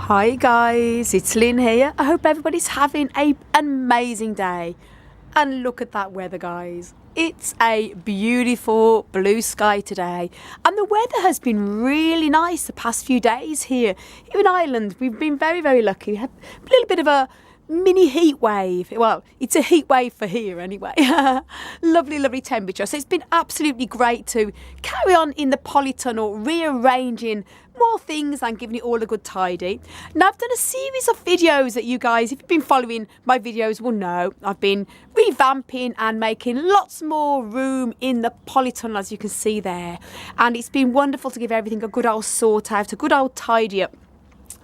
Hi guys, it's Lynn here. I hope everybody's having an amazing day. And look at that weather, guys. It's a beautiful blue sky today, and the weather has been really nice the past few days here in Ireland. We've been very lucky. We had a little bit of a mini heat wave. Well, it's a heat wave for here anyway. Lovely temperature. So it's been absolutely great to carry on in the polytunnel, rearranging more things and giving it all a good tidy. Now, I've done a series of videos that you guys, if you've been following my videos, will know. I've been revamping and making lots more room in the polytunnel, as you can see there. And it's been wonderful to give everything a good old sort out, a good old tidy up.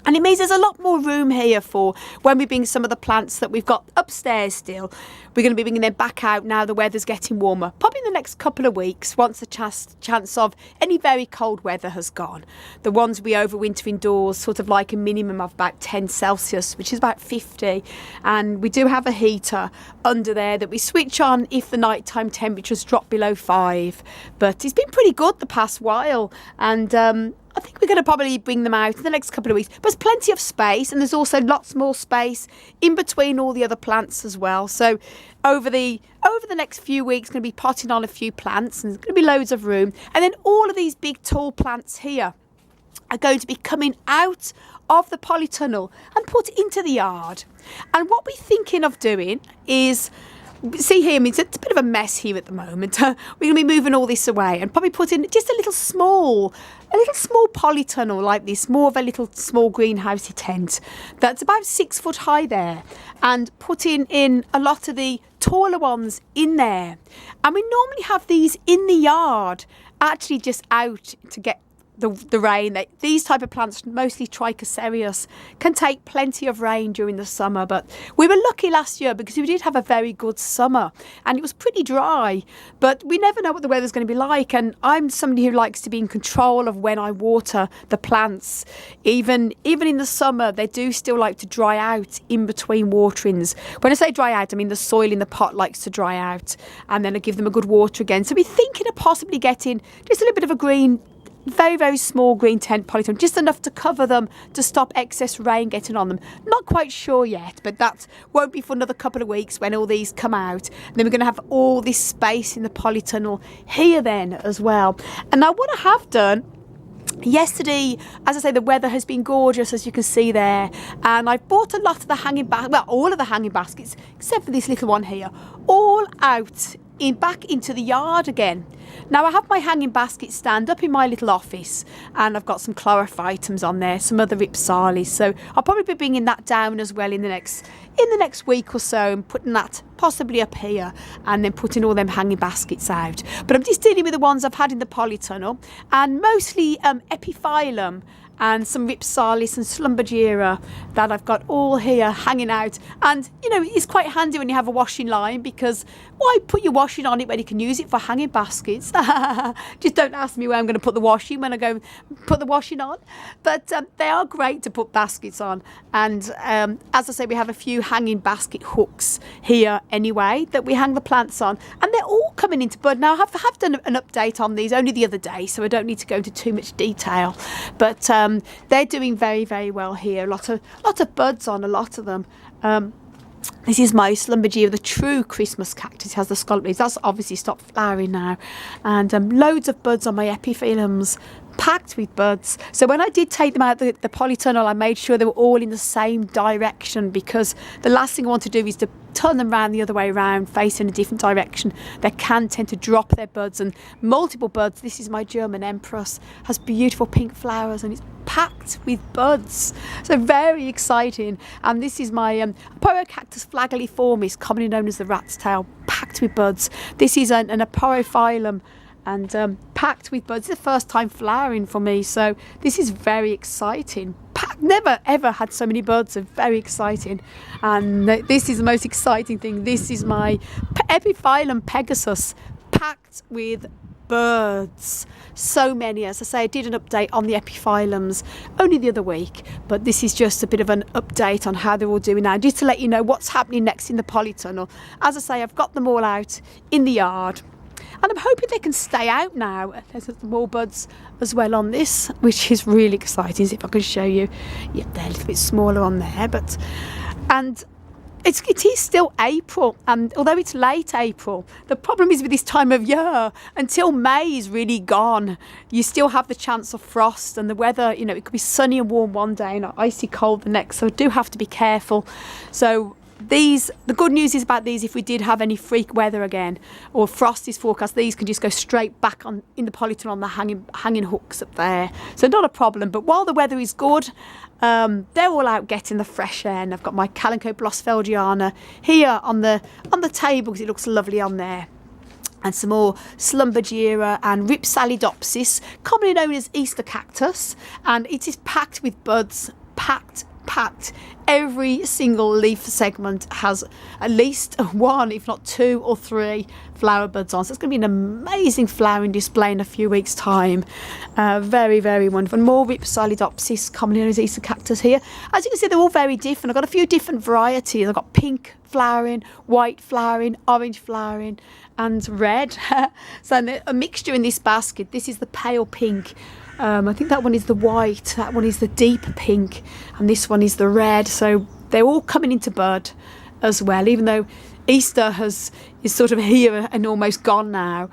And it means there's a lot more room here for when we bring some of the plants that we've got upstairs still. We're going to be bringing them back out now the weather's getting warmer. Probably in the next couple of weeks, once the chance of any very cold weather has gone. The ones we overwinter indoors, sort of like a minimum of about 10 Celsius, which is about 50. And we do have a heater under there that we switch on if the nighttime temperatures drop below 5. But it's been pretty good the past while. And I think we're going to probably bring them out in the next couple of weeks. But there's plenty of space, and there's also lots more space in between all the other plants as well. So over the next few weeks, going to be potting on a few plants, and there's going to be loads of room. And then all of these big tall plants here are going to be coming out of the polytunnel and put into the yard. And what we're thinking of doing is, see here, it's a bit of a mess here at the moment. We're going to be moving all this away and probably put in just a little small polytunnel like this, more of a little small greenhousey tent that's about 6 foot high there, and putting in a lot of the taller ones in there. And we normally have these in the yard, actually just out to get the rain. These type of plants, mostly Trichocereus, can take plenty of rain during the summer. But we were lucky last year because we did have a very good summer and it was pretty dry. But we never know what the weather's going to be like. And I'm somebody who likes to be in control of when I water the plants. Even in the summer, they do still like to dry out in between waterings. When I say dry out, I mean the soil in the pot likes to dry out, and then I give them a good water again. So we're thinking of possibly getting just a little bit of a green, very small green tent polytunnel, just enough to cover them to stop excess rain getting on them. Not quite sure yet, but that won't be for another couple of weeks when all these come out. And then we're going to have all this space in the polytunnel here then as well. And now what I have done yesterday, as I say, the weather has been gorgeous, as you can see there, and I've bought a lot of the hanging all of the hanging baskets except for this little one here, all out back into the yard again. Now I have my hanging basket stand up in my little office, and I've got some chlorophytums on there, some other ripsalis, so I'll probably be bringing that down as well in the next week or so, and putting that possibly up here, and then putting all them hanging baskets out. But I'm just dealing with the ones I've had in the polytunnel, and mostly epiphyllum and some ripsalis and slumbergera that I've got all here hanging out. And you know, it's quite handy when you have a washing line, because why put your washing on it when you can use it for hanging baskets? Just don't ask me where I'm going to put the washing when I go put the washing on. But they are great to put baskets on. And as I say, we have a few hanging basket hooks here anyway that we hang the plants on, and they're all coming into bud. Now I have done an update on these only the other day, so I don't need to go into too much detail, but they're doing very well here. A lot of buds on a lot of them. This is my slumbergera, the true Christmas cactus. It has the scallop leaves. That's obviously stopped flowering now. And loads of buds on my epiphyllums, packed with buds. So when I did take them out the polytunnel, I made sure they were all in the same direction, because the last thing I want to do is to turn them around the other way around, facing a different direction. They can tend to drop their buds, and multiple buds. This is my German Empress, has beautiful pink flowers, and it's packed with buds, so very exciting. And this is my Cactus flagelliformis, commonly known as the rat's tail, packed with buds. This is an Aporophyllum, and packed with buds. It's the first time flowering for me, so this is very exciting. Never ever had so many buds, so very exciting. And this is the most exciting thing. This is my Epiphyllum Pegasus, packed with birds. So many. As I say, I did an update on the epiphyllums only the other week, but this is just a bit of an update on how they're all doing now, just to let you know what's happening next in the polytunnel. As I say, I've got them all out in the yard. and I'm hoping they can stay out now. There's some more buds as well on this, which is really exciting. See if I can show you. Yep, they're a little bit smaller on there, but it is still April, and although it's late April, the problem is with this time of year, until May is really gone, you still have the chance of frost, and the weather, you know, it could be sunny and warm one day and icy cold the next, so I do have to be careful. So the good news is about these, if we did have any freak weather again or frost is forecast, these can just go straight back on in the polytunnel on the hanging hooks up there, so not a problem. But while the weather is good, they're all out getting the fresh air, and I've got my Calico Blossfeldiana here on the table because it looks lovely on there, and some more Slumbergira and Ripsalidopsis, commonly known as Easter cactus, and it is packed with buds, packed. Every single leaf segment has at least one, if not two or three flower buds on. So it's going to be an amazing flowering display in a few weeks' time. Very, very wonderful. And more Ripsalidopsis, commonly known as Easter cactus here. As you can see, they're all very different. I've got a few different varieties. I've got pink flowering, white flowering, orange flowering, and red. So a mixture in this basket. This is the pale pink. I think that one is the white, that one is the deep pink, and this one is the red. So they're all coming into bud as well, even though Easter is sort of here and almost gone now.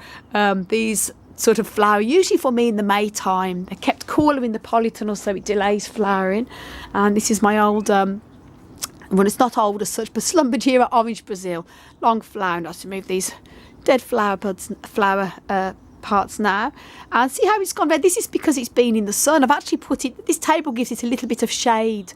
These sort of flower usually for me in the May time. They're kept cooler in the polytunnel, so it delays flowering. And this is my old well, it's not old as such, but Slumbergira Orange Brazil, long flower. I'll just remove these dead flower buds, parts now, and see how it's gone red. This is because it's been in the sun. I've actually put it, this table gives it a little bit of shade,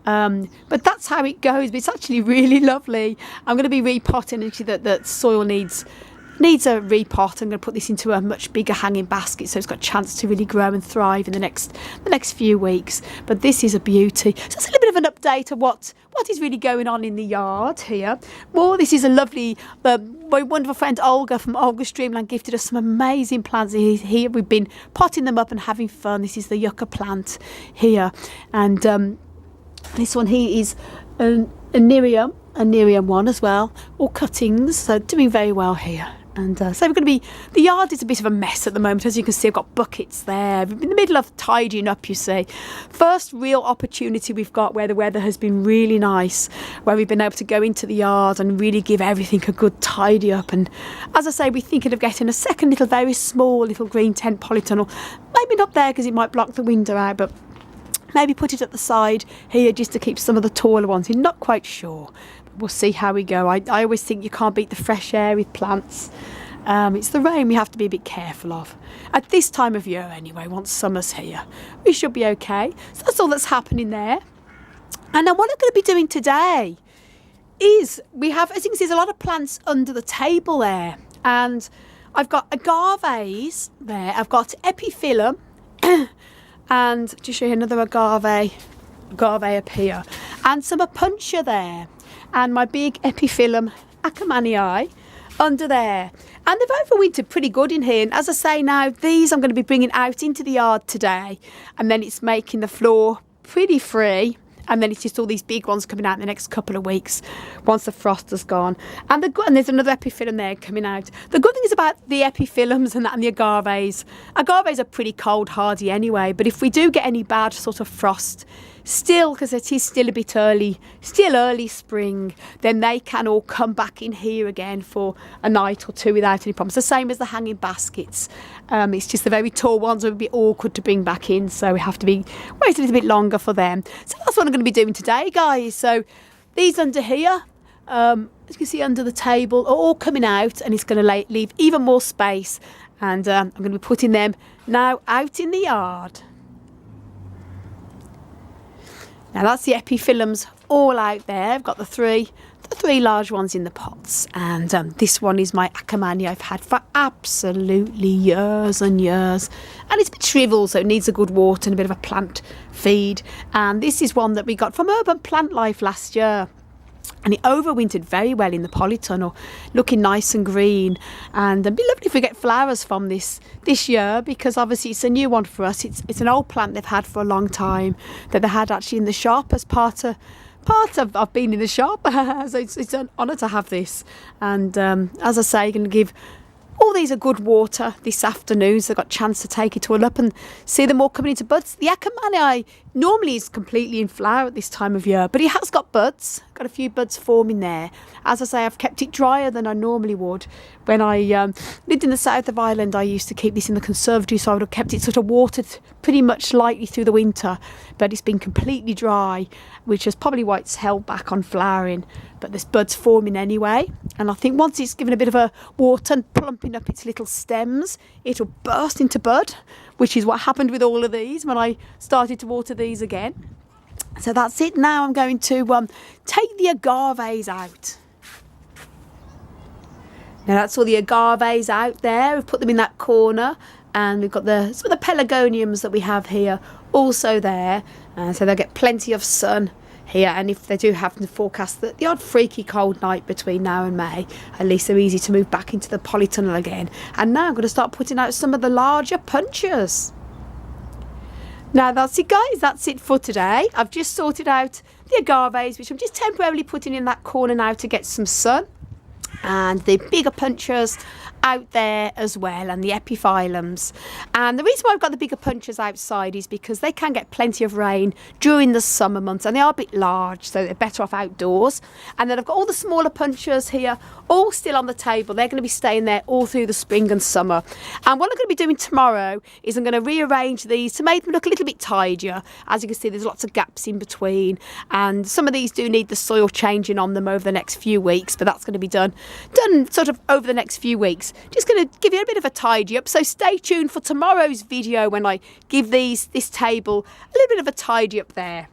but that's how it goes. But it's actually really lovely. I'm going to be repotting. Actually, that soil needs a repot. I'm going to put this into a much bigger hanging basket, so it's got a chance to really grow and thrive in the next few weeks. But this is a beauty. So it's a little bit of an update of what is really going on in the yard here. This is a lovely, my wonderful friend Olga from Olga's Dreamland gifted us some amazing plants here. We've been potting them up and having fun. This is the yucca plant here, and this one here is a Nerium one as well, all cuttings, so doing very well here. And so we're going to be, the yard is a bit of a mess at the moment. As you can see, I've got buckets there. We're in the middle of tidying up, you see. First real opportunity we've got where the weather has been really nice, where we've been able to go into the yard and really give everything a good tidy up. And as I say, we're thinking of getting a second little, very small little green tent polytunnel. Maybe not there because it might block the window out, but maybe put it at the side here just to keep some of the taller ones in. Not quite sure. We'll see how we go. I always think you can't beat the fresh air with plants. It's the rain we have to be a bit careful of. At this time of year anyway, once summer's here, we should be okay. So that's all that's happening there. And now what I'm going to be doing today is we have, as you can see, there's a lot of plants under the table there. And I've got agaves there. I've got epiphyllum and to show you another agave up here. And some Opuntia there. And my big epiphyllum acamanii under there. And they've overwintered pretty good in here. And as I say now, these I'm going to be bringing out into the yard today. And then it's making the floor pretty free. And then it's just all these big ones coming out in the next couple of weeks once the frost has gone. And there's another epiphyllum there coming out. The good thing is about the epiphyllums and the agaves. Agaves are pretty cold hardy anyway. But if we do get any bad sort of frost, still, because it is still a bit early, still early spring, then they can all come back in here again for a night or two without any problems. The same as the hanging baskets. It's just the very tall ones would be awkward to bring back in, so we have to wait a little bit longer for them. So that's what I'm going to be doing today, guys. So these under here, as you can see under the table, are all coming out, and it's going to leave even more space. And I'm going to be putting them now out in the yard. Now that's the epiphyllums all out there. I've got the three large ones in the pots, and this one is my acamania I've had for absolutely years and years, and it's a bit shriveled, so it needs a good water and a bit of a plant feed. And this is one that we got from Urban Plant Life last year, and it overwintered very well in the polytunnel, looking nice and green. And it'd be lovely if we get flowers from this year, because obviously it's a new one for us. It's an old plant they've had for a long time, that they had actually in the shop as part of I've been in the shop. So it's an honour to have this. And as I say, going to give all these are good water this afternoon, so I got a chance to take it all up and see them all coming into buds. The Acamanii normally is completely in flower at this time of year, but it has got buds. Got a few buds forming there. As I say, I've kept it drier than I normally would. When I lived in the south of Ireland, I used to keep this in the conservatory, so I would have kept it sort of watered pretty much lightly through the winter, but it's been completely dry, which is probably why it's held back on flowering. But there's buds forming anyway, and I think once it's given a bit of a water and plumping up its little stems, it'll burst into bud, which is what happened with all of these when I started to water these again. So that's it. Now I'm going to take the agaves out. Now that's all the agaves out there. We've put them in that corner, and we've got some of the pelargoniums that we have here also there, so they'll get plenty of sun here. And if they do happen to forecast the odd freaky cold night between now and May, at least they're easy to move back into the polytunnel again. And now I'm going to start putting out some of the larger punchers. Now that's it, guys, that's it for today. I've just sorted out the agaves, which I'm just temporarily putting in that corner now to get some sun, and the bigger punchers out there as well, and the epiphyllums. And the reason why I've got the bigger punchers outside is because they can get plenty of rain during the summer months, and they are a bit large, so they're better off outdoors. And then I've got all the smaller punchers here, all still on the table. They're going to be staying there all through the spring and summer. And what I'm going to be doing tomorrow is I'm going to rearrange these to make them look a little bit tidier. As you can see, there's lots of gaps in between, and some of these do need the soil changing on them over the next few weeks, but that's going to be done sort of over the next few weeks. Just going to give you a bit of a tidy up, so stay tuned for tomorrow's video when I give this table a little bit of a tidy up there.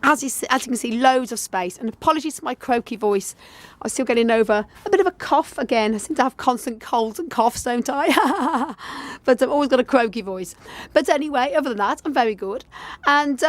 As you can see, loads of space, and apologies for my croaky voice. I'm still getting over a bit of a cough again. I seem to have constant colds and coughs, don't I? But I've always got a croaky voice. But anyway, other than that, I'm very good. And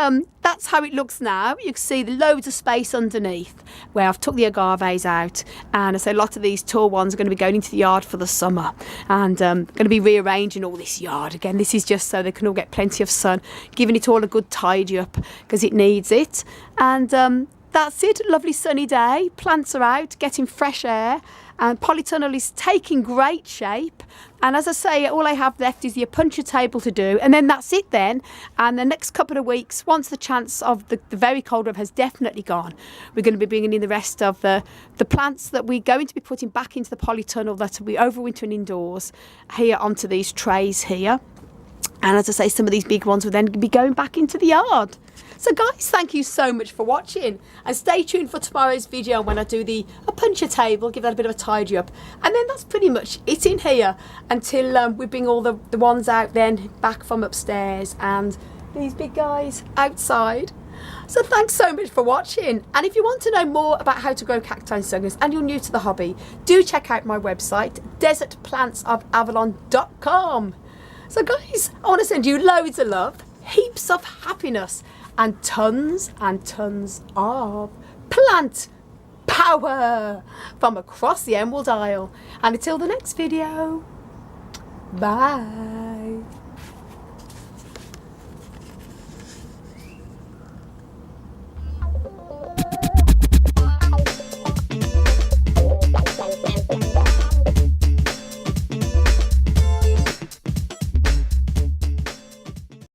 that's how it looks now. You can see the loads of space underneath where I've took the agaves out. And I say a lot of these tall ones are going to be going into the yard for the summer. And going to be rearranging all this yard. Again, this is just so they can all get plenty of sun, giving it all a good tidy up because it needs it. And that's it. Lovely sunny day. Plants are out, getting fresh air, and polytunnel is taking great shape. And as I say, all I have left is the Opuntia table to do, and then that's it then. And the next couple of weeks, once the chance of the very cold weather has definitely gone, we're going to be bringing in the rest of the plants that we're going to be putting back into the polytunnel that will be overwintering indoors here onto these trays here. And as I say, some of these big ones will then be going back into the yard. So guys, thank you so much for watching, and stay tuned for tomorrow's video when I do the Opuntia table, give that a bit of a tidy up. And then that's pretty much it in here until we bring all the ones out then back from upstairs and these big guys outside. So thanks so much for watching, and if you want to know more about how to grow cacti and succulents and you're new to the hobby, do check out my website, desertplantsofavalon.com. So guys, I want to send you loads of love, heaps of happiness, and tons of plant power from across the Emerald Isle. And until the next video, bye.